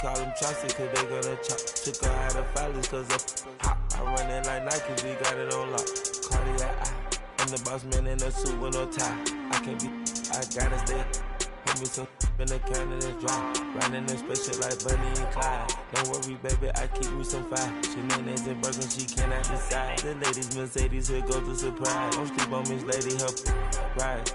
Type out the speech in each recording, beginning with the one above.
call them chopsticks cause they gonna chop. Took her out of filers cause hop. I run it like Nike, we got it on lock. Cardiac eye. I'm the boss man in a suit with no tie. I can't be, I gotta stay. Put me some in the can of this dry. Riding in spaceship like Bunny and Clyde. Don't worry, baby, I keep me some fire. Shenanigans and burgers, she cannot decide. The ladies, Mercedes, here goes the surprise. Don't sleep on Miss Lady, help ride.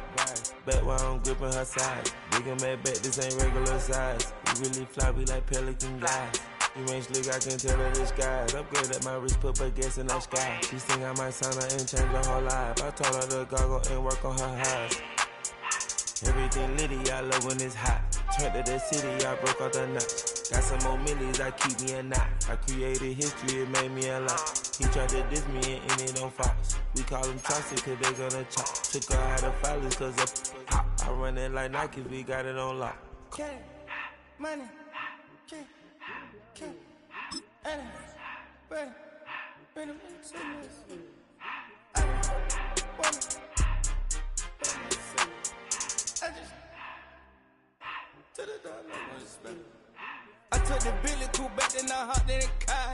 Bet while I'm gripping her side. Big and mad bet, this ain't regular size. We really fly, we like Pelican guys. You ain't slick, I can tell her the skies. Upgrade at my wrist, put baguettes in the sky. She think I might sign her and change her whole life. I told her to goggle and work on her highs. Everything litty, I love when it's hot. Turned to the city, I broke out the knots. Got some more millies, I keep me a knot. I created history, it made me a lot. He tried to diss me and it on Fox. We call them chopsticks cause they gonna chop. Took her out of filers cause hop. I run it like Nike, we got it on lock. Cash, money, cash, bread, I took the Billy Cool back, then I hopped in the car.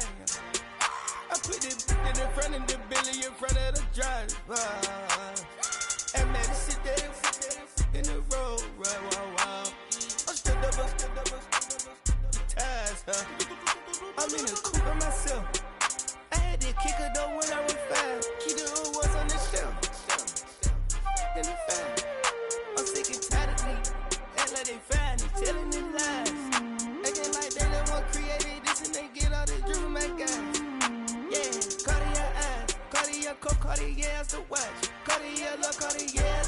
I put the in front of the Billy in front of the driver. And man, sit there in the road, right, wow. I'm still double, ties, huh? I'm in the coupe by myself. I had to kick her though when I was 5. Keep the old was on the shelf. In the fire. I'm sick and tired of me. Act like they find it, telling them lies. Acting like they the one created this and they get all this driven my guys. Yeah, Cartier eyes, Cartier coat, Cartier ass the watch. Cartier look, Cartier,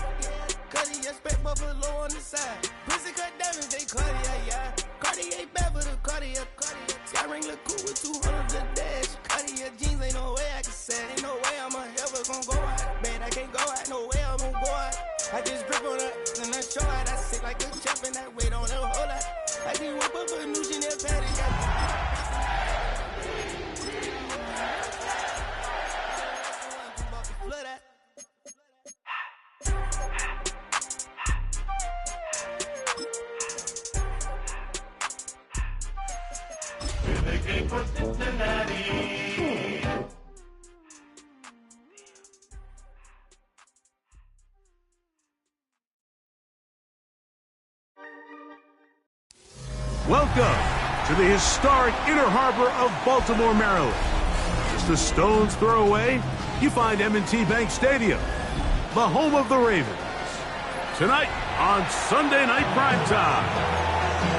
Cartier spec buffalo on the side. Pussy cut diamonds, they Cartier, yeah. Cartier bad for the Cartier. I ring look cool with 200 a dash. Cartier jeans, ain't no way I can say. Ain't no way I'm ever gonna go out. Man, I can't go out, no way I'm gonna go out. I just grip on her and I show out. I sit like a champ and I wait on her whole lot. I just whip up a new Chanel patty. For Cincinnati. Welcome to the historic Inner Harbor of Baltimore, Maryland. Just a stone's throw away, you find M&T Bank Stadium, the home of the Ravens. Tonight on Sunday Night Primetime,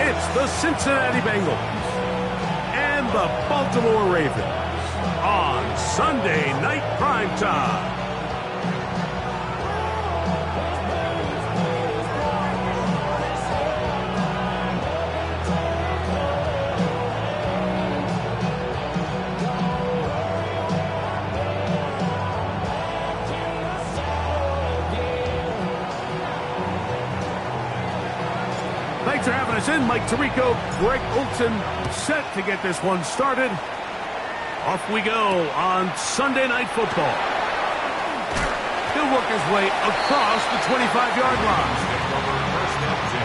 it's the Cincinnati Bengals and the Baltimore Ravens on Sunday Night Primetime. Thanks for having us in. Mike Tirico, Greg Olson, set to get this one started. Off we go on Sunday Night Football. He'll work his way across the 25-yard line. First and 10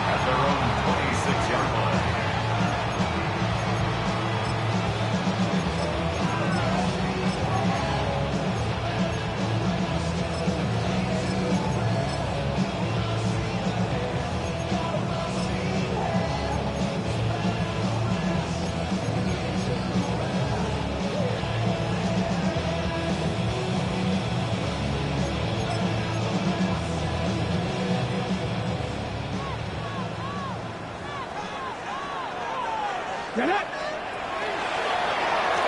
at their own 26-yard line.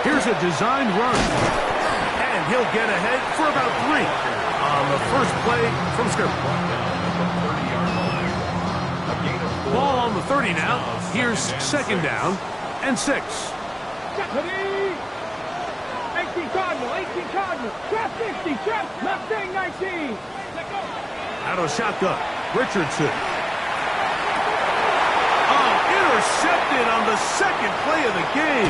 Here's a designed run, and he'll get ahead for about 3 on the first play from scrimmage. Ball on the 30 now. Here's second down and 6. 18 Cardinal, trap 50, trap, Mustang 19. Out of shotgun, Richardson. Oh, intercepted on the second play of the game.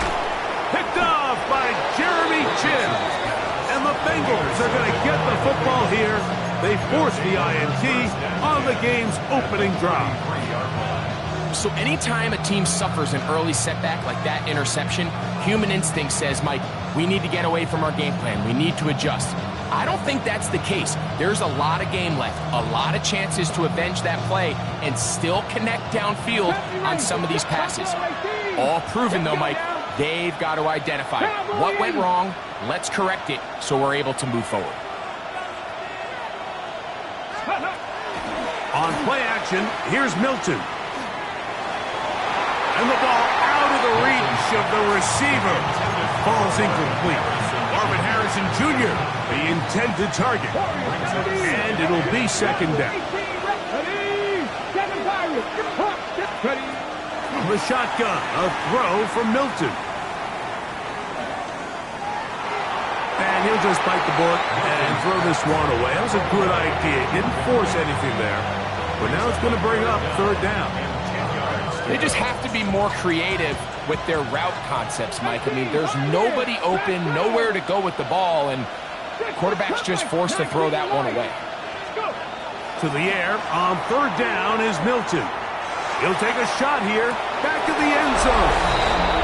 Picked off by Jeremy Chinn. And the Bengals are going to get the football here. They force the INT on the game's opening drive. So anytime a team suffers an early setback like that interception, human instinct says, Mike, we need to get away from our game plan. We need to adjust. I don't think that's the case. There's a lot of game left, a lot of chances to avenge that play and still connect downfield on some of these passes. All proven, though, Mike. They've got to identify what went wrong. Let's correct it so we're able to move forward. On play action, here's Milton. And the ball out of the reach of the receiver. Ball's incomplete. Marvin Harrison Jr., the intended target. And it'll be second down. From the shotgun, a throw from Milton. And he'll just bite the bullet and throw this one away. That was a good idea. Didn't force anything there. But now it's going to bring up third down. They just have to be more creative with their route concepts, Mike. I mean, there's nobody open, nowhere to go with the ball, and quarterback's just forced to throw that one away. To the air on third down is Milton. He'll take a shot here. Back to the end zone.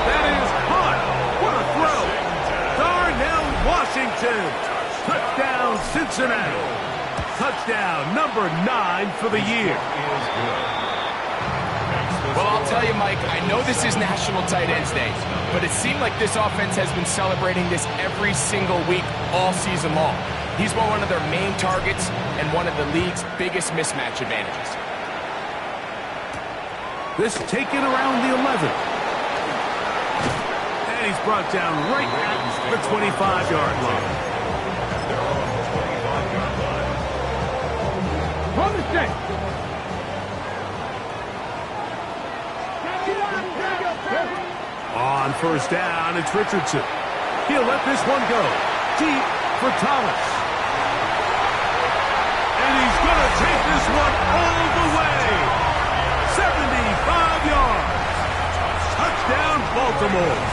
That is caught. What a throw. Darnell Washington. Touchdown, Cincinnati. Touchdown number 9 for the year. Well, I'll tell you, Mike, I know this is National Tight Ends Day, but it seemed like this offense has been celebrating this every single week all season long. He's been one of their main targets and one of the league's biggest mismatch advantages. This taken around the 11. And he's brought down right at the 25-yard line. On the set. On first down, it's Richardson. He'll let this one go. Deep for Thomas. And he's going to take this one all the way. 75 yards. Touchdown, Baltimore.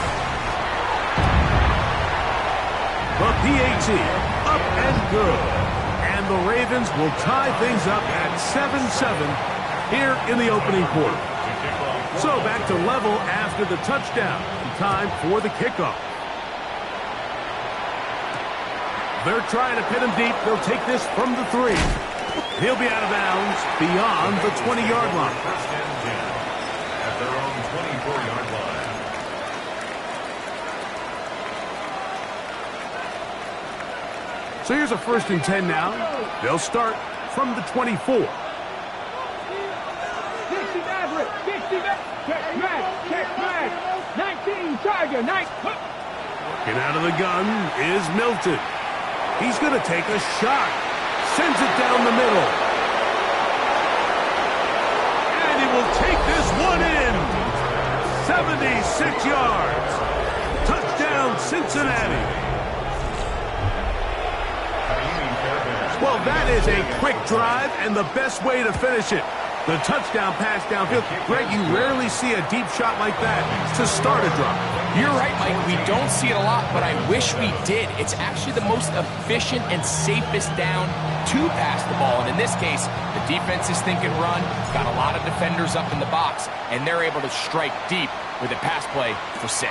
The PAT, up and good. And the Ravens will tie things up at 7-7 here in the opening quarter. So back to level after the touchdown. Time for the kickoff. They're trying to pin him deep. They'll take this from the 3. He'll be out of bounds beyond the 20-yard line. First and 10 at their own 24-yard line. So here's a first and 10 now. They'll start from the 24. Check back. 19 Tiger. Getting out of the gun is Milton. He's going to take a shot. Sends it down the middle. And he will take this one in. 76 yards. Touchdown, Cincinnati. Well, that is a quick drive and the best way to finish it. The touchdown pass downfield. Greg, you rarely see a deep shot like that to start a drive. You're right, Mike. We don't see it a lot, but I wish we did. It's actually the most efficient and safest down to pass the ball. And in this case, the defense is thinking run, got a lot of defenders up in the box, and they're able to strike deep with a pass play for 6.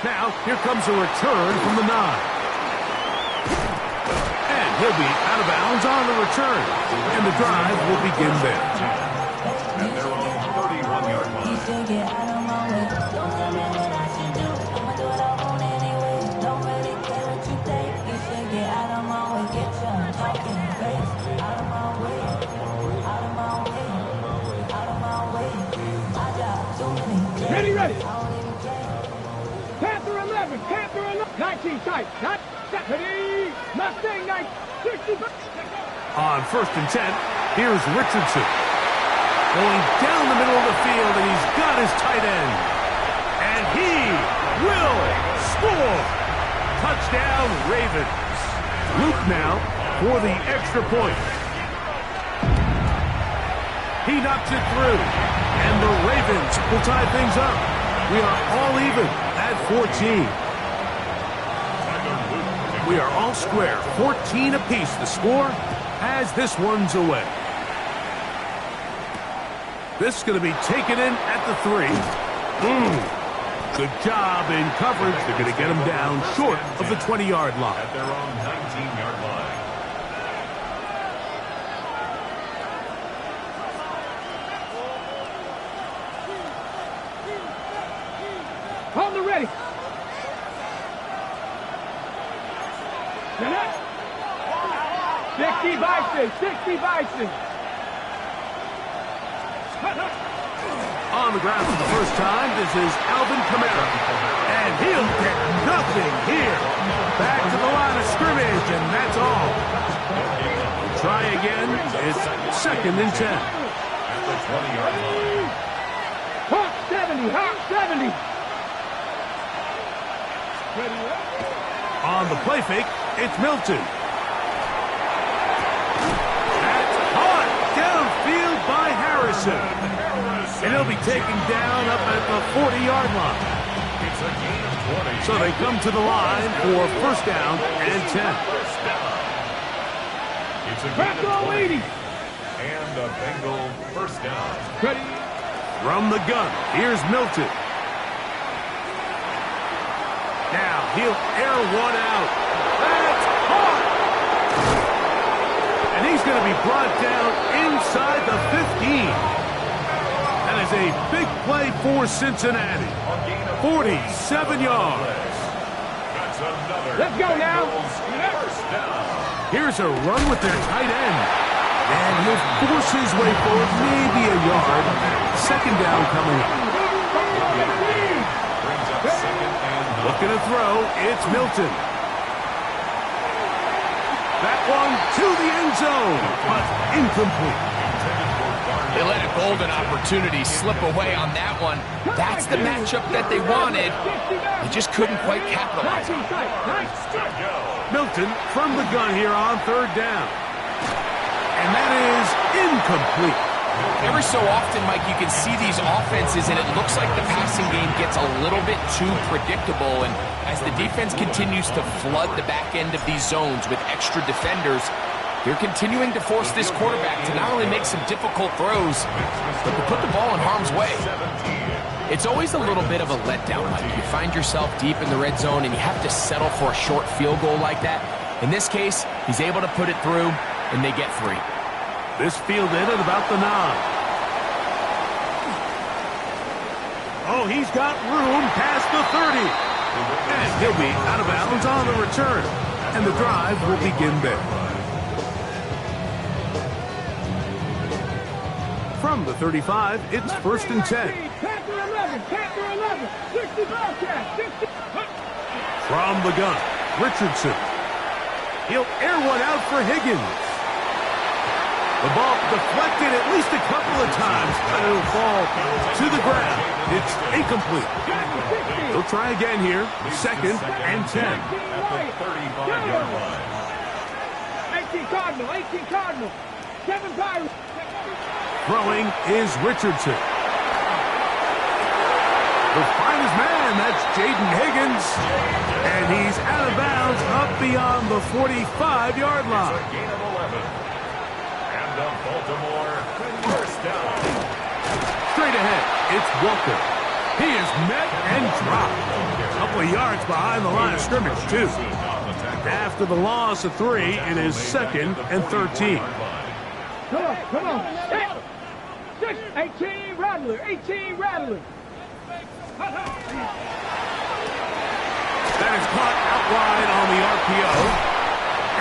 Now, here comes a return from the 9. And he'll be out of bounds on the return. And the drive will begin there. At their own 31-yard line. Ready. Panther 11. 19 tight. Not ready. Mustang 60. On first and 10, here's Richardson. Going down the middle of the field, and he's got his tight end. And he will score. Touchdown, Ravens. Luke now for the extra point. He knocks it through, and the Ravens will tie things up. We are all even at 14. We are all square, 14 apiece. The score as this one's away. This is going to be taken in at the 3. Good job in coverage. They're going to get him down short of the 20-yard line. At their own 19-yard line. On the ready. 60 Bison, 60 Bison. On the ground for the first time, this is Alvin Kamara. And he'll get nothing here. Back to the line of scrimmage, and that's all. We'll try again. It's 2nd and 10. At the 20-yard line. Hawk 70, Hawk 70. On the play fake, it's Milton. That's caught downfield by Harrison. And he'll be taken down up at the 40-yard line. It's a gain of 20. So they come to the line for first down and 10. It's a gain of 20. 80. And a Bengal first down. Ready. From the gun, here's Milton. Now he'll air one out. That's caught! And he's going to be brought down inside the 15. That is a big play for Cincinnati. 47 yards. That's another. Let's go now. First down. Here's a run with their tight end. And he'll force his way forward, maybe a yard. Second down coming up. Brings up 2nd and 9. Looking to throw, it's Milton. That one to the end zone, but incomplete. They let a golden opportunity slip away on that one. That's the matchup that they wanted. They just couldn't quite capitalize on it. Milton from the gun here on 3rd down. And that is incomplete. Every so often, Mike, you can see these offenses, and it looks like the passing game gets a little bit too predictable. And as the defense continues to flood the back end of these zones with extra defenders, they're continuing to force this quarterback to not only make some difficult throws, but to put the ball in harm's way. It's always a little bit of a letdown, Mike. You find yourself deep in the red zone, and you have to settle for a short field goal like that. In this case, he's able to put it through, and they get 3. This fielded at about the 9. Oh, he's got room past the 30. And he'll be out of bounds on the return. And the drive will begin there. From the 35, it's 1st and 10. Panther 11, Panther 11, 60 Bobcat, 60. From the gun, Richardson. He'll air one out for Higgins. The ball deflected at least a couple of times, but it'll fall to the ground. It's incomplete. He'll try again here, 2nd and 10. At the 35-yard line. 18 Cardinal, 18 Cardinal, 7 Pirates. Throwing is Richardson. The finest man, that's Jaden Higgins. And he's out of bounds up beyond the 45-yard line. It's a gain of 11. And the Baltimore first down. Straight ahead, it's Walker. He is met and dropped. A couple of yards behind the line of scrimmage, too. After the loss of 3, it is 2nd and 13. Come on, come on. 18 Rattler, 18 Rattler. That is caught out wide on the RPO.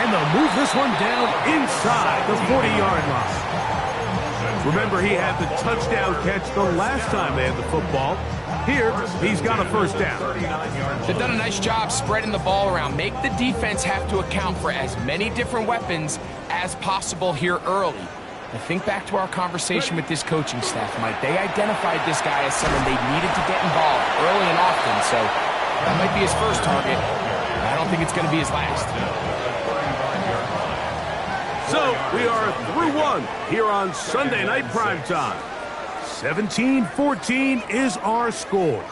And they'll move this one down inside the 40-yard line. Remember, he had the touchdown catch the last time they had the football. Here, he's got a first down. They've done a nice job spreading the ball around. Make the defense have to account for as many different weapons as possible here early. Now think back to our conversation with this coaching staff, Mike. They identified this guy as someone they needed to get involved early and often, so that might be his first target. I don't think it's going to be his last. So we are through one here on Sunday Night Primetime. 17-14 is our score.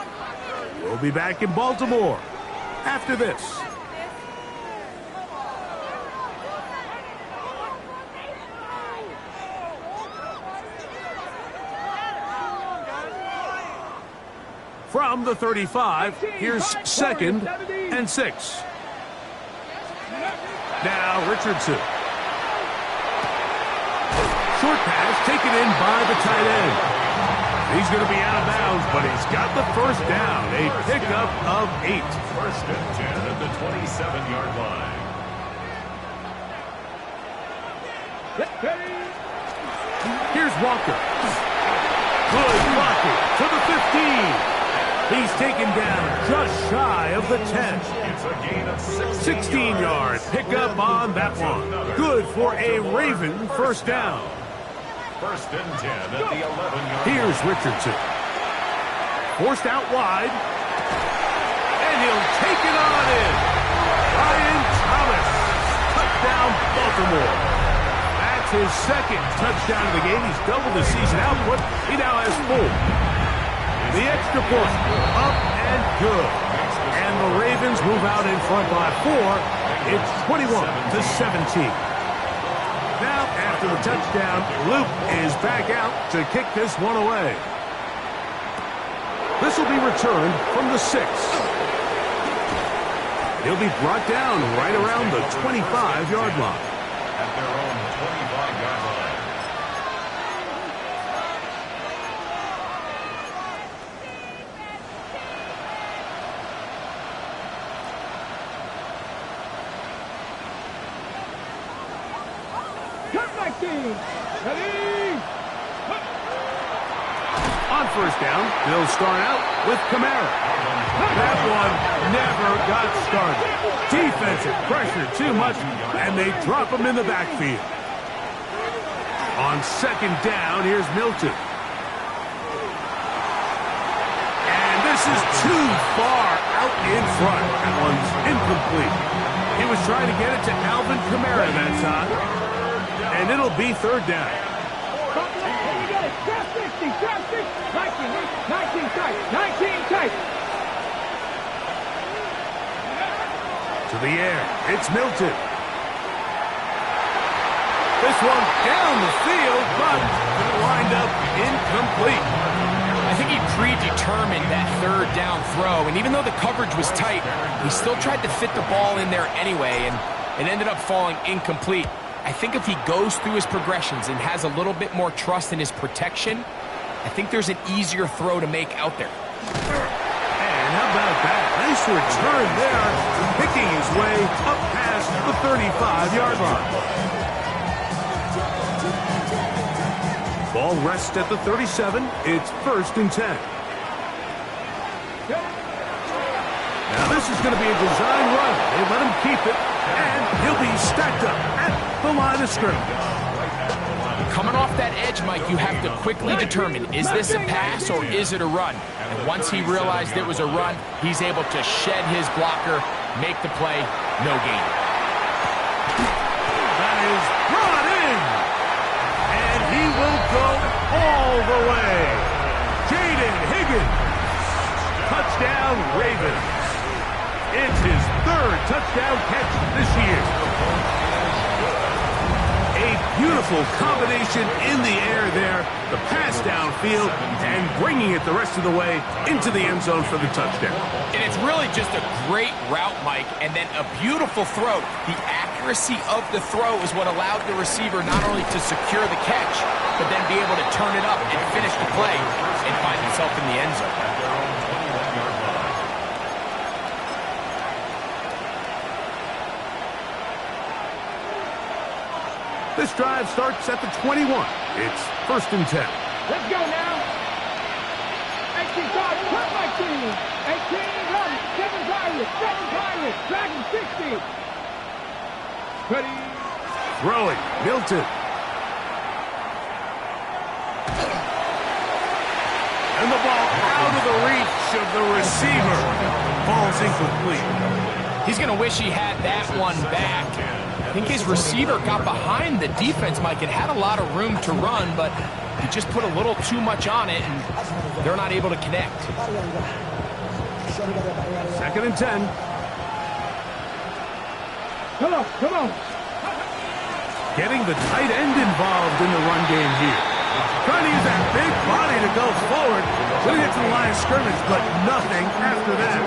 We'll be back in Baltimore after this. From the 35, here's 2nd and 6. Now Richardson. Short pass taken in by the tight end. He's going to be out of bounds, but he's got the first down. A pickup of 8. 1st and 10 at the 27-yard line. Here's Walker. Good blocking to the 15. He's taken down just shy of the 10. It's a gain of 16-yard pickup on that one. Good for a Raven first down. 1st and 10 at the 11-yard line. Here's Richardson. Forced out wide. And he'll take it on in. Ryan Thomas. Touchdown, Baltimore. That's his 2nd touchdown of the game. He's doubled his season output. He now has 4. The extra point, up and good. And the Ravens move out in front by 4. It's 21-17. Now, after the touchdown, Luke is back out to kick this one away. This will be returned from the 6. He'll be brought down right around the 25-yard line. At their own 25-yard line. On first down, they'll start out with Kamara. That one never got started. Defensive pressure too much, and they drop him in the backfield. On 2nd down, here's Milton. And this is too far out in front. That one's incomplete. He was trying to get it to Alvin Kamara that time. And it'll be 3rd down. 19 tight. To the air, it's Milton. This one down the field, but lined up incomplete. I think he predetermined that 3rd down throw, and even though the coverage was tight, he still tried to fit the ball in there anyway, and it ended up falling incomplete. I think if he goes through his progressions and has a little bit more trust in his protection, I think there's an easier throw to make out there. And how about that? Nice return there, picking his way up past the 35-yard line. Ball rests at the 37. It's 1st and 10. Now this is going to be a design run. They let him keep it, and he'll be stacked up at the line of scrimmage. Coming off that edge, Mike, you have to quickly determine, is this a pass or is it a run? And once he realized it was a run, he's able to shed his blocker, make the play, no gain. That is brought in, and he will go all the way. Jaden Higgins, touchdown Ravens. It's his 3rd touchdown catch this year. A beautiful combination in the air there, the pass downfield, and bringing it the rest of the way into the end zone for the touchdown. And it's really just a great route, Mike, and then a beautiful throw. The accuracy of the throw is what allowed the receiver not only to secure the catch, but then be able to turn it up and finish the play and find himself in the end zone. This drive starts at the 21. It's 1st and 10. Let's go now. 18 cards, cut my team. 18, run. 7 targets, Dragon 60. Ready. Throwing, Milton. And the ball out of the reach of the receiver. Ball's incomplete. He's going to wish he had that one back. I think his receiver got behind the defense, Mike, and had a lot of room to run, but he just put a little too much on it, and they're not able to connect. 2nd and 10. Come on. Getting the tight end involved in the run game here. Trying to use that big body to go forward. Going to get to the line of scrimmage, but nothing after that.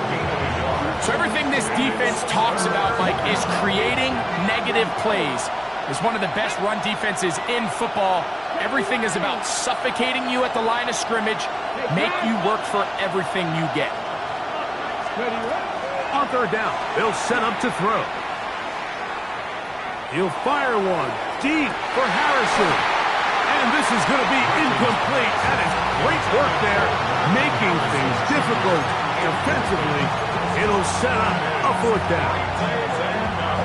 So everything this defense talks about, Mike, is creating negative plays. It's one of the best run defenses in football. Everything is about suffocating you at the line of scrimmage, make you work for everything you get. On third down, they'll set up to throw. He'll fire one deep for Harrison. And this is going to be incomplete. That is great work there, making things difficult defensively. It'll set up a fourth down.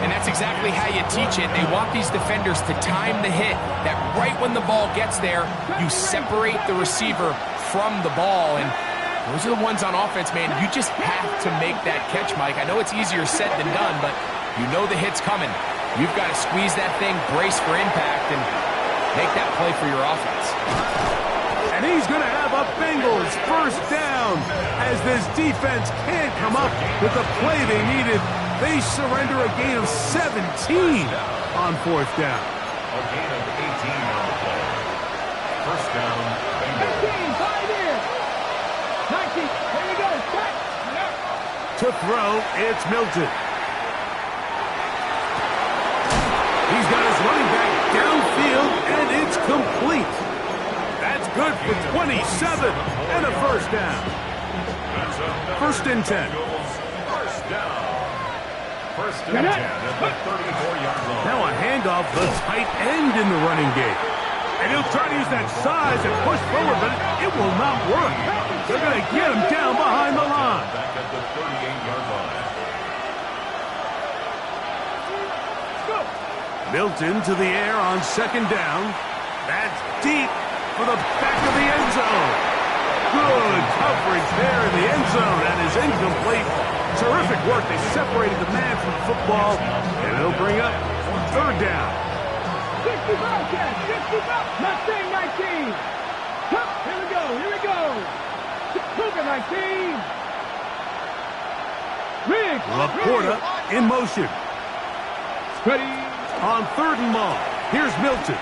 And that's exactly how you teach it. They want these defenders to time the hit, that right when the ball gets there, you separate the receiver from the ball. And those are the ones on offense, man. You just have to make that catch, Mike. I know it's easier said than done, but you know the hit's coming. You've got to squeeze that thing, brace for impact, and make that play for your offense. And he's going to have a Bengals first down as this defense can't come up with the play they needed. They surrender a gain of 17 on fourth down. A gain of 18 on the play. First down, Bengals. 19, 5 in. 19, here we go, cut. To throw, it's Milton. He's got his running back downfield, and it's complete. That's good for 27 and a first down. First and 10. First down. First and 10 at the 34-yard line. Now a handoff, the tight end in the running game. And he'll try to use that size and push forward, but it will not work. They're going to get him down behind the line. Back at the 38-yard line. Milton to the air on second down. That's deep for the back of the end zone. Good coverage there in the end zone. That is incomplete. Terrific work. They separated the man from the football, and it'll bring up third down. 60 Bobcats, 60 Bobcats. Mustang 19. Hup, here we go, here we go. Cougar 19. Riggs. Laporta in motion. Ready. On third and long, here's Milton.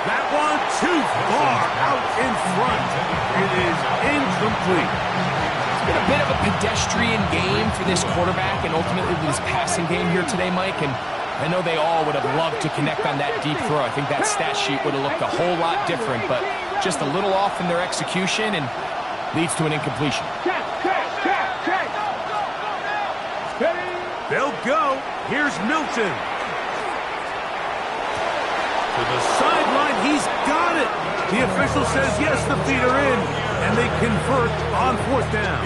That one too far out in front. It is incomplete. It's been a bit of a pedestrian game for this quarterback and ultimately this passing game here today, Mike. And I know they all would have loved to connect on that deep throw. I think that stat sheet would have looked a whole lot different, but just a little off in their execution and leads to an incompletion. Check. Ready. They'll go. Here's Milton. To the sideline. He's got it. The official says yes, the feet are in, and they convert on fourth down.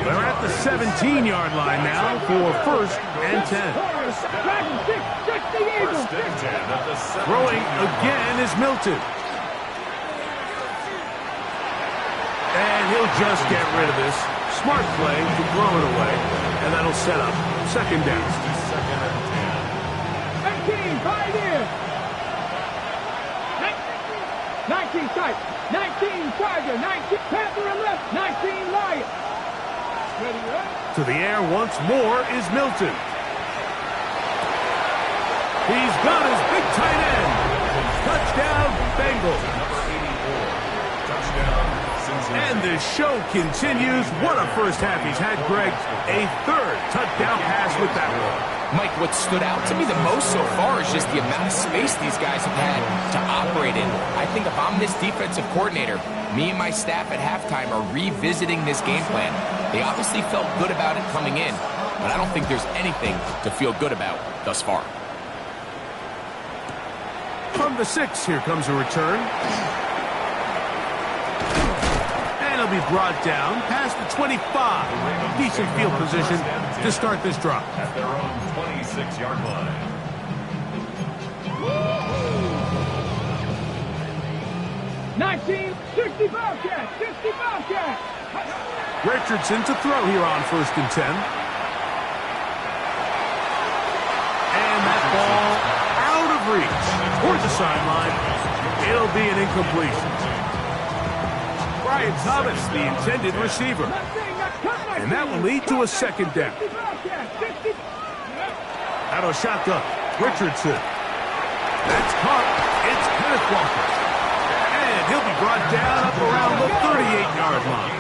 They're at the 17-yard line now for first and 10. Throwing again is Milton. And he'll just get rid of this. Smart play to throw it away, and that'll set up second down. 19, 5 in. 19 tight, 19 Tiger, 19 Panther and left, 19 Lion. Ready, right? To the air once more is Milton. He's got his big tight end. Touchdown, Bengals. And the show continues. What a first half he's had, Greg. A third touchdown pass with that one. Mike, what stood out to me the most so far is just the amount of space these guys have had to operate in. I think if I'm this defensive coordinator, me and my staff at halftime are revisiting this game plan. They obviously felt good about it coming in, but I don't think there's anything to feel good about thus far. From the 6, here comes a return. And he'll be brought down past the 25. Decent field position to start this drive. At their own 26-yard line. $19.60 Bobcats, 60 Bobcats. Richardson to throw here on first and 10. And that ball out of reach toward the sideline. It'll be an incompletion. Brian Thomas, the intended receiver. And that will lead to a second down. That'll shotgun. Richardson. That's caught. It's Kenneth Walker. And he'll be brought down up around the 38-yard line.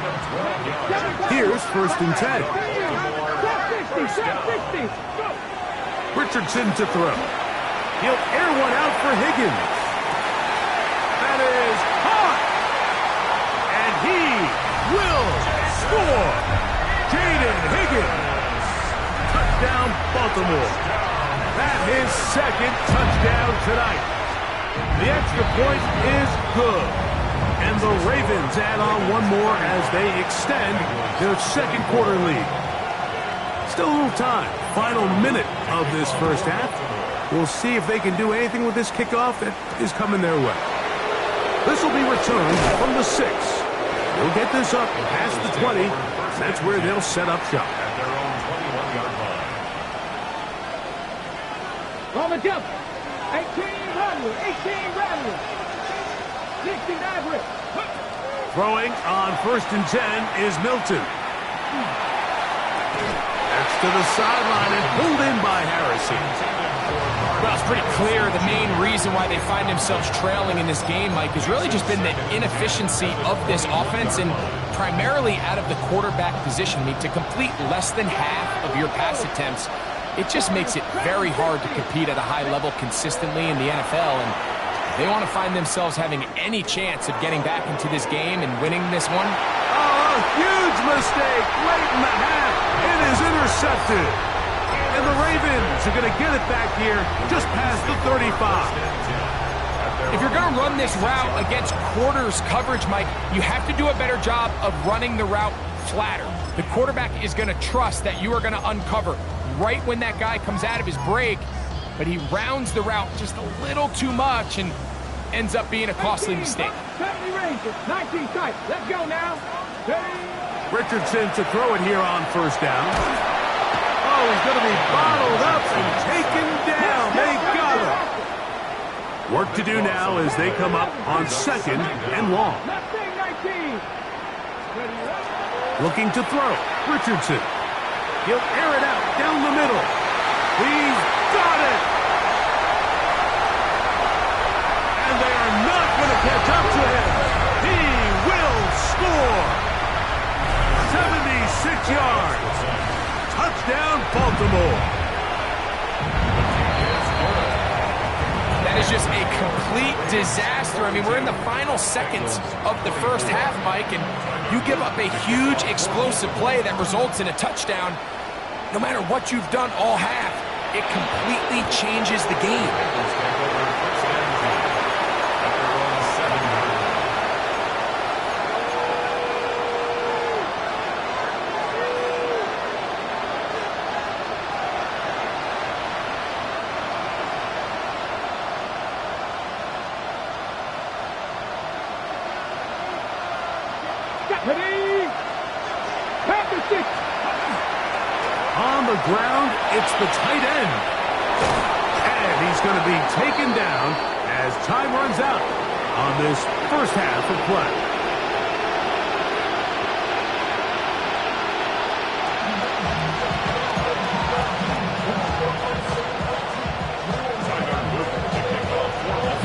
Here's 1st and 10. Richardson to throw. He'll air one out for Higgins. That is caught. And he will score. Jaden Higgins. Touchdown, Baltimore. That's his 2nd touchdown tonight. The extra point is good. And the Ravens add on one more as they extend their 2nd quarter lead. Still a little time. Final minute of this 1st half. We'll see if they can do anything with this kickoff that is coming their way. This will be returned from the 6. They'll get this up past the 20. That's where they'll set up shop. At their own 21-yard line. On the jump. 18 Bradley. 18 Bradley. 16 Everett. Throwing on 1st and 10 is Milton. That's to the sideline and pulled in by Harrison. Well, it's pretty clear the main reason why they find themselves trailing in this game, Mike, has really just been the inefficiency of this offense and primarily out of the quarterback position. I mean, to complete less than half of your pass attempts, it just makes it very hard to compete at a high level consistently in the NFL. And they want to find themselves having any chance of getting back into this game and winning this one. Oh, a huge mistake late in the half. It is intercepted. And the Ravens are going to get it back here just past the 35. If you're going to run this route against quarters coverage, Mike, you have to do a better job of running the route flatter. The quarterback is going to trust that you are going to uncover right when that guy comes out of his break, but he rounds the route just a little too much and ends up being a costly mistake. 70 Rangers, 19 tight. Let's go now. Richardson to throw it here on 1st down. Oh, he's going to be bottled up and taken down. They got him. Work to do now as they come up on 2nd and long. Looking to throw. Richardson. He'll air it out down the middle. He's got it. And they are not going to catch up to him. He will score. 76 yards. Touchdown, Baltimore. That is just a complete disaster. I mean, we're in the final seconds of the 1st half, Mike, and you give up a huge explosive play that results in a touchdown. No matter what you've done all half, it completely changes the game. On the ground, it's the tight end. And he's going to be taken down as time runs out on this 1st half of play.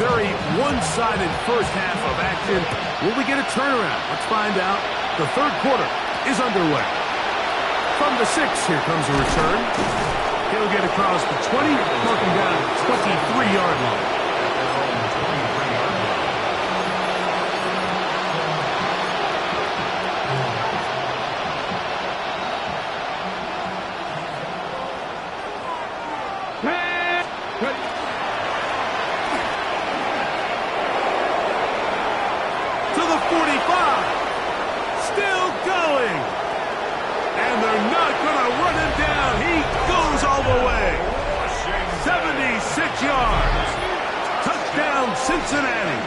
Very one-sided 1st half of action. Will we get a turnaround? Let's find out. The 3rd quarter is underway. From the 6, here comes a return. He'll get across the 20, marking down the 23-yard line. To the 45. Still going. And they're not going to run him down. He goes all the way. 76 yards. Touchdown, Cincinnati.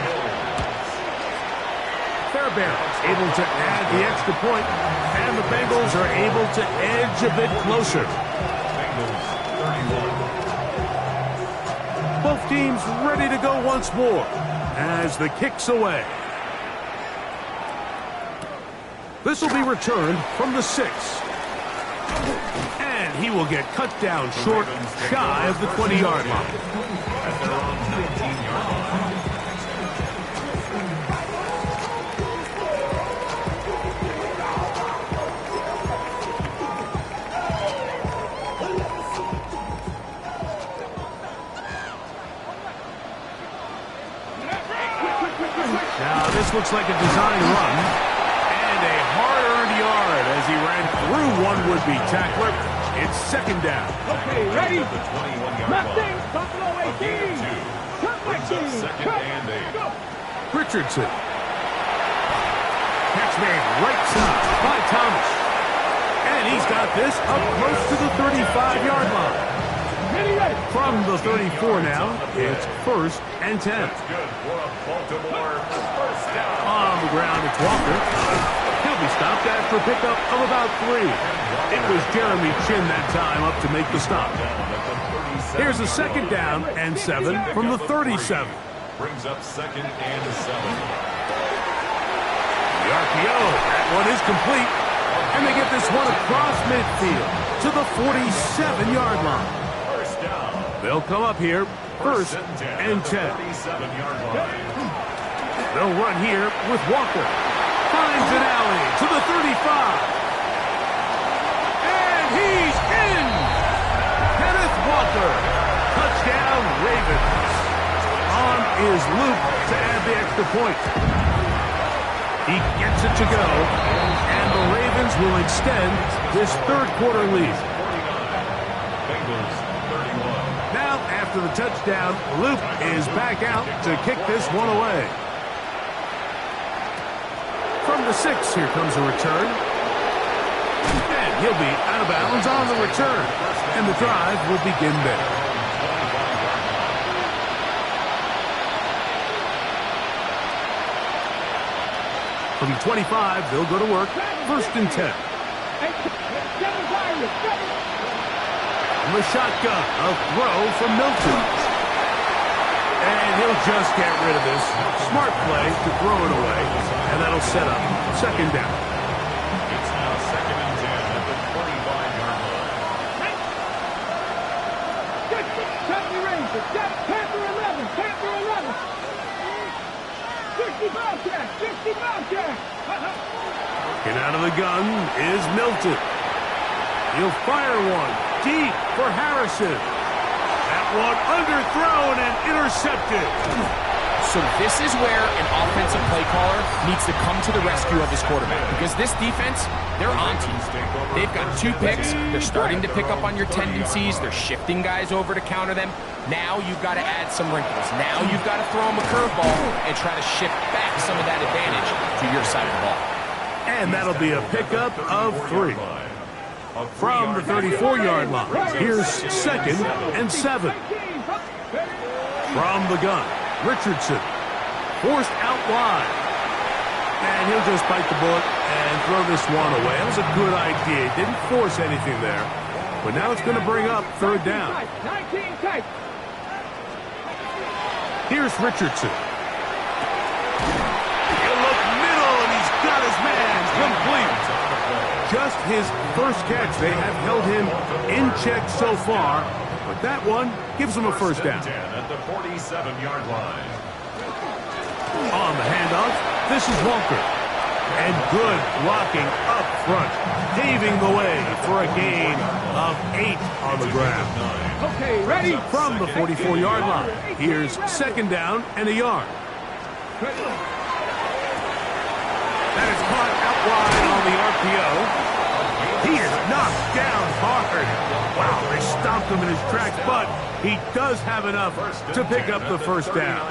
Fairbairn able to add the extra point, and the Bengals are able to edge a bit closer. Both teams ready to go once more as the kick's away. This will be returned from the 6. And he will get cut down short, shy of the 20-yard line. looks like a design run. And a hard-earned yard as he ran through one would-be tackler. It's second down. Okay, ready? The 21-yard Nothing. line. Buffalo 18. Cut Brings up 19. second Cut. and 8. Go. Richardson. Catch made right side by Thomas. And he's got this up close to the 35-yard line. Ready. From the 34 now, it's first and 10. That's good for a Baltimore first down. On the ground, it's Walker. He'll be stopped after a pickup of about 3. It was Jeremy Chin that time up to make the stop. Here's a second down and 7 from the 37. Brings up second and 7. The RPO, that one is complete. And they get this one across midfield to the 47-yard line. First down. They'll come up here, first and 10. 37-yard line. They'll run here with Walker. Finds an alley to the 35. And he's in! Kenneth Walker. Touchdown, Ravens. On is Luke to add the extra point. He gets it to go, and the Ravens will extend this third quarter lead. 49. Bengals 31. Now, after the touchdown, Luke is back out to kick this one away. From the 6, here comes a return. And he'll be out of bounds on the return. And the drive will begin there. From 25, they'll go to work. First and 10. From the shotgun, a throw from Milton. And he'll just get rid of this. Smart play to throw it away. And that'll set up second down. It's now second and 10 at the 25-yard line. Panther 11. Panther 11. 60 Bobcat. 60 Bobcat. Getting out of the gun is Milton. He'll fire one deep for Harrison. That one underthrown and intercepted. So this is where an offensive play caller needs to come to the rescue of his quarterback, because this defense, they're on to you. They've got 2 picks. They're starting to pick up on your tendencies. They're shifting guys over to counter them. Now you've got to add some wrinkles. Now you've got to throw them a curveball and try to shift back some of that advantage to your side of the ball. And that'll be a pickup of 3. From the 34-yard line, here's second and 7. From the gun, Richardson. Forced out wide. And he'll just bite the bullet and throw this one away. That was a good idea. Didn't force anything there. But now it's going to bring up third down. 19 tight. Here's Richardson. He'll look middle, and he's got his man complete. Just his first catch. They have held him in check so far, but that one gives him a first down. 10 at the 47-yard line. On the handoff, this is Walker. And good blocking up front, paving the way for a gain of 8 on the ground. Okay, ready? From the 44-yard line, here's second down and a yard. That is caught out wide on the RPO. He is knocked down hard. Wow, they stomped him in his tracks, but he does have enough to pick up the first down.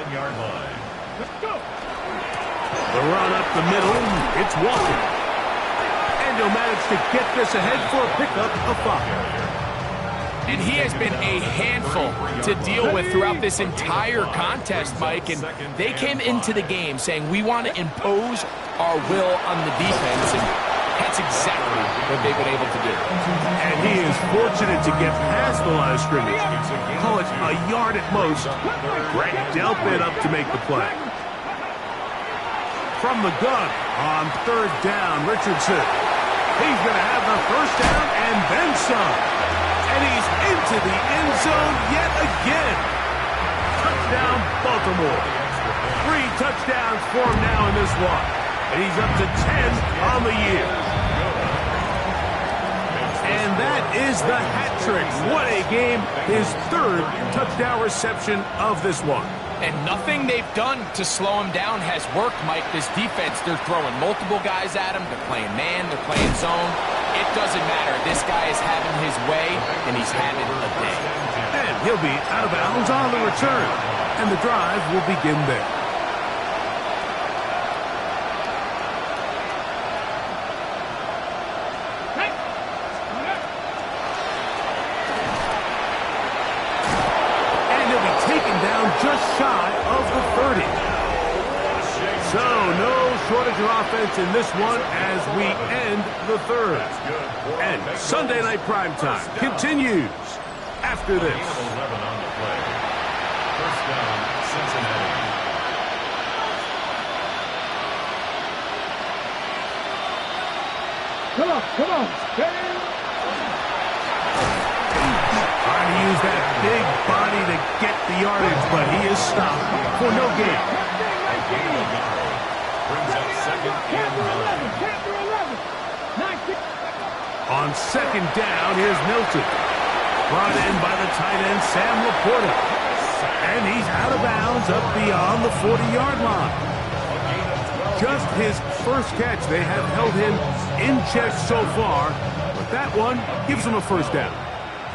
The run up the middle, it's Walker. And he'll manage to get this ahead for a pickup of 5. And he has been a handful to deal with throughout this entire contest, Mike. And they came into the game saying, we want to impose our will on the defense. And that's exactly what they've been able to do. And he is fortunate to get past the line of scrimmage. Call it a yard at most. Greg Delp it up to make the play. From the gun on third down, Richardson. He's going to have the first down and then some. And he's into the end zone yet again. Touchdown, Baltimore. 3 touchdowns for him now in this one. And he's up to 10 on the year. And that is the hat trick. What a game. His 3rd touchdown reception of this one. And nothing they've done to slow him down has worked, Mike. This defense, they're throwing multiple guys at him. They're playing man, they're playing zone. It doesn't matter. This guy is having his way, and he's having a day. And he'll be out of bounds on the return. And the drive will begin there. Just shy of the 30. So no shortage of offense in this one as we end the third. And Sunday Night Primetime continues after this. 11 on the play. First down, Cincinnati. Come on. Trying to use that big body to get the yardage, but he is stopped for no gain. Brings up second and 11. On second down, here's Milton. Brought in by the tight end, Sam Laporta. And he's out of bounds up beyond the 40-yard line. Just his first catch. They have held him in check so far, but that one gives him a first down.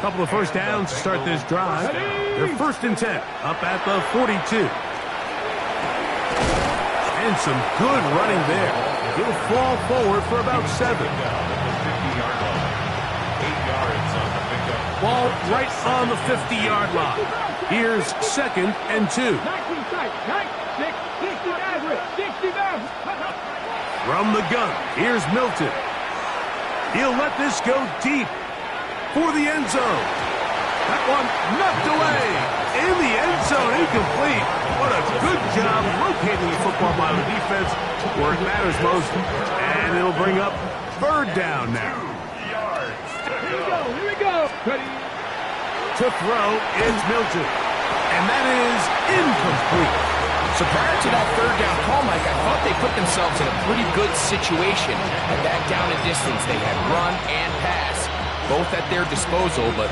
Couple of first downs to start this drive. They're 1st and 10, up at the 42. And some good running there. He'll fall forward for about 7. 8 yards on the pickup. Ball right on the 50-yard line. Here's 2nd and 2. From the gun, here's Milton. He'll let this go deep for the end zone. That one knocked away. In the end zone, incomplete. What a good job locating the football by the defense where it matters most. And it'll bring up 3rd down now. Here we go. Ready. To throw, it's Milton. And that is incomplete. So prior to that 3rd down call, Mike, I thought they put themselves in a pretty good situation at that down and distance. They had run and pass, both at their disposal, but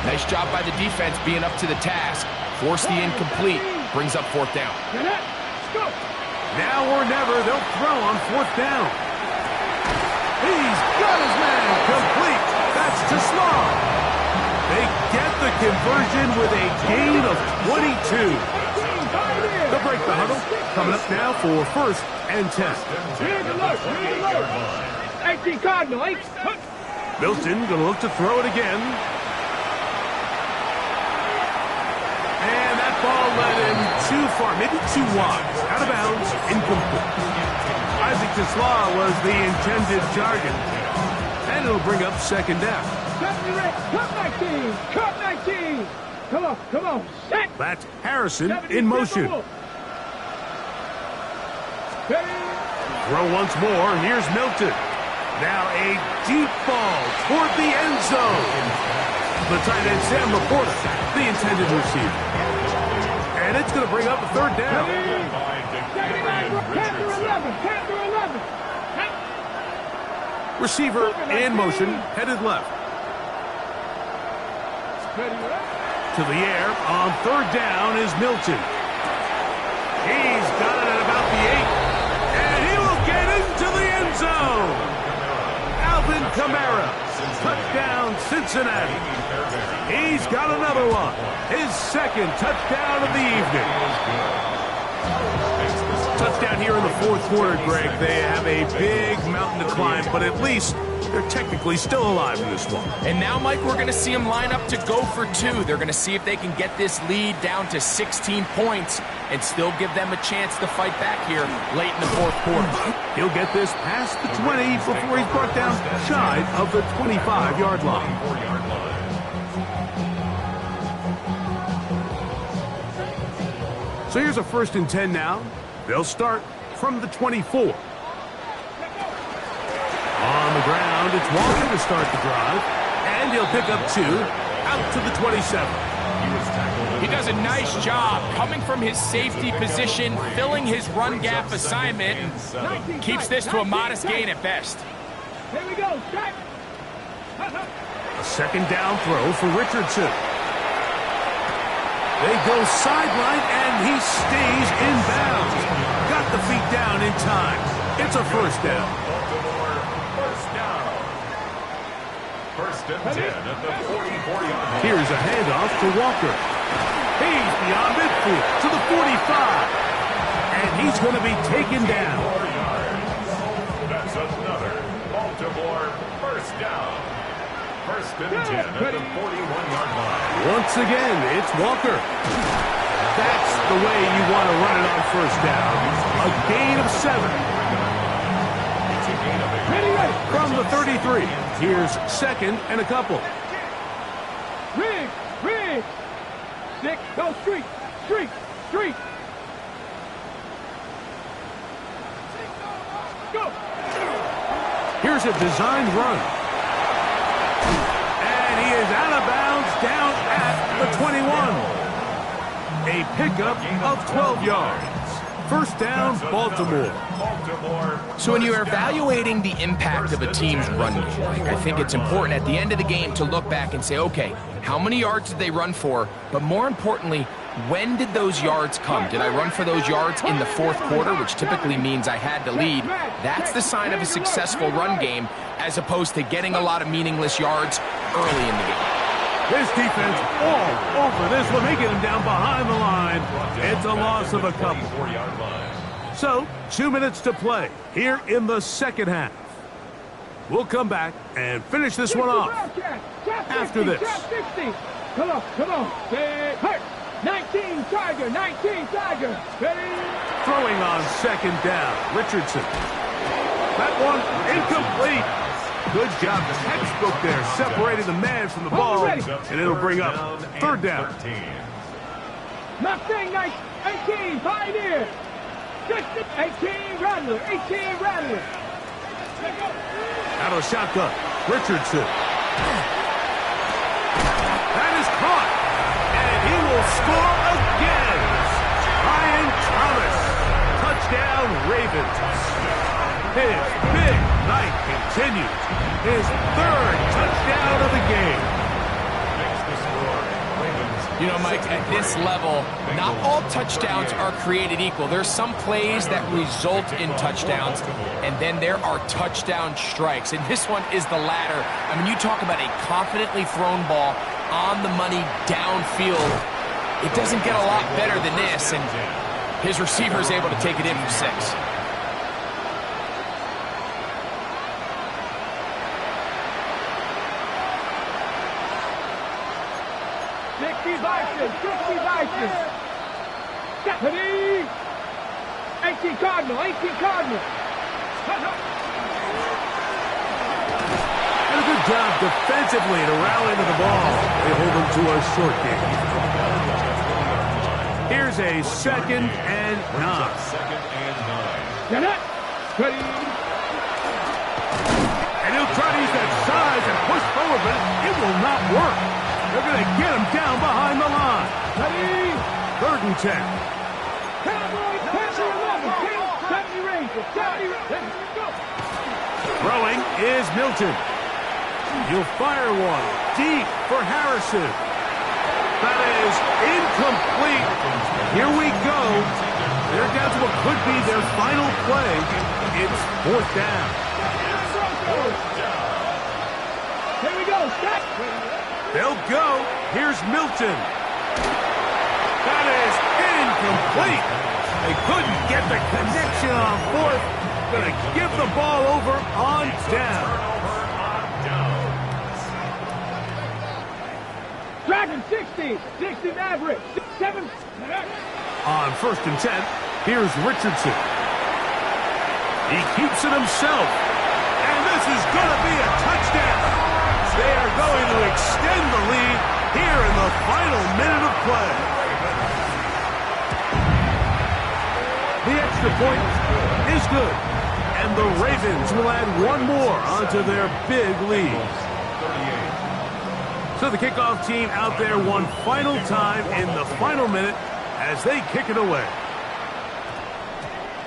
nice job by the defense being up to the task. Force the incomplete, brings up 4th down. Now or never, they'll throw on 4th down. He's got his man complete. That's to Slaw. They get the conversion with a gain of 22. They'll break the huddle. Coming up now for 1st and 10. Here's the look. 18 Cardinal. Milton going to look to throw it again. And that ball led him too far, maybe too wide. Out of bounds, incomplete. Isaac TeSlaa was the intended target. And it'll bring up 2nd down. Cut 19. Come on. Set. That's Harrison in motion. Throw once more. Here's Milton. Now a deep ball toward the end zone. The tight end, Sam Laporta, the intended receiver. And it's going to bring up a 3rd down. Receiver in motion, headed left. To the air on 3rd down is Milton. He's got it at about the 8. And he will get into the end zone. Alvin Kamara, touchdown Cincinnati. He's got another one. His 2nd touchdown of the evening. Touchdown here in the 4th quarter, Greg. They have a big mountain to climb, but at least they're technically still alive in this one. And now, Mike, we're going to see them line up to go for 2. They're going to see if they can get this lead down to 16 points and still give them a chance to fight back here late in the 4th quarter. He'll get this past the 20 before he's brought down shy of the 25-yard line. So here's a 1st and 10 now. They'll start from the 24. On the ground, it's Walker to start the drive. And he'll pick up 2 out to the 27. He does a nice job coming from his safety position, filling his run gap assignment, and keeps this to a modest gain at best. Here we go. A 2nd down throw for Richardson. They go sideline, and he stays in bounds. Got the feet down in time. It's a first down. Baltimore, first down. First and 10 at the 44-yard line. Here's a handoff to Walker. He's beyond midfield to the 45. And he's going to be taken down. 4 yards. That's another Baltimore first down. First and 10 at the 41-yard line. Once again, it's Walker. That's the way you want to run it on first down. A gain of 7. It's a gain of 8. From the 33, here's second and a couple. Riggs. Stick, go street. Go. Here's a designed run. And he is out of bounds down at the 21. A pickup of 12 yards. First down, Baltimore. So when you're evaluating the impact of a team's run game, I think it's important at the end of the game to look back and say, okay, how many yards did they run for? But more importantly, when did those yards come? Did I run for those yards in the fourth quarter, which typically means I had to lead? That's the sign of a successful run game, as opposed to getting a lot of meaningless yards early in the game. This defense all over this one, making him down behind the line. It's a loss of a couple. So, 2 minutes to play here in the second half. We'll come back and finish this one off after this. Come on. Stay hurt. 19 Tiger. Ready? Throwing on second down, Richardson. That one incomplete. Good job, textbook there, separating the man from the ball, and it'll bring up third down. Mustang 18, Pioneer. 18, Rattler. Out of shotgun, Richardson. That is caught, and he will score again. Ryan Thomas. Touchdown, Ravens. His big night continues. His third touchdown of the game. You know, Mike, at this level, not all touchdowns are created equal. There's some plays that result in touchdowns, and then there are touchdown strikes. And this one is the latter. I mean, you talk about a confidently thrown ball on the money downfield. It doesn't get a lot better than this, and his receiver is able to take it in for 6. Stephanie! 18 Cardinal. And a good job defensively to rally to the ball. They hold them to a short game. Here's a 2nd and 9. Ready? And he'll try to use that size and push forward, but it will not work. They're going to get him down behind the line. Ready? 3rd and 10. Cowboys, 70 Rangers. Throwing is Milton. He'll fire one deep for Harrison. That is incomplete. Here we go. They're down to what could be their final play. It's 4th down. Here we go. Stop. They'll go. Here's Milton. That is incomplete. They couldn't get the connection on 4th. Gonna give the ball over on down. Dragon 60 Maverick. 7. On 1st and 10, here's Richardson. He keeps it himself. And this is gonna be a touchdown. They are going to extend the lead here in the final minute of play. The extra point is good, and the Ravens will add one more onto their big lead. So the kickoff team out there one final time in the final minute as they kick it away.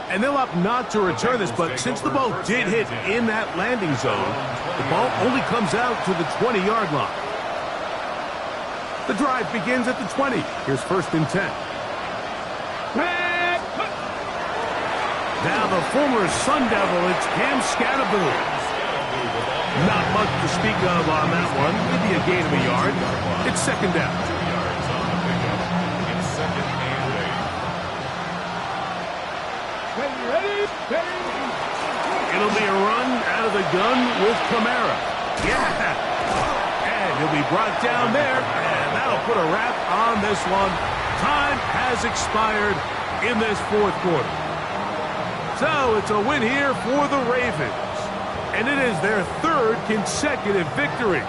And they'll opt not to return this, but since the ball did hit in that landing zone, the ball only comes out to the 20-yard line. The drive begins at the 20. Here's 1st and 10. Now the former Sun Devil, it's Cam Scatterboom. Not much to speak of on that one. Maybe a gain of a yard. It's 2nd down. It'll be a run out of the gun with Kamara. Yeah! And he'll be brought down there, and that'll put a wrap on this one. Time has expired in this 4th quarter. So it's a win here for the Ravens, and it is their 3rd consecutive victory.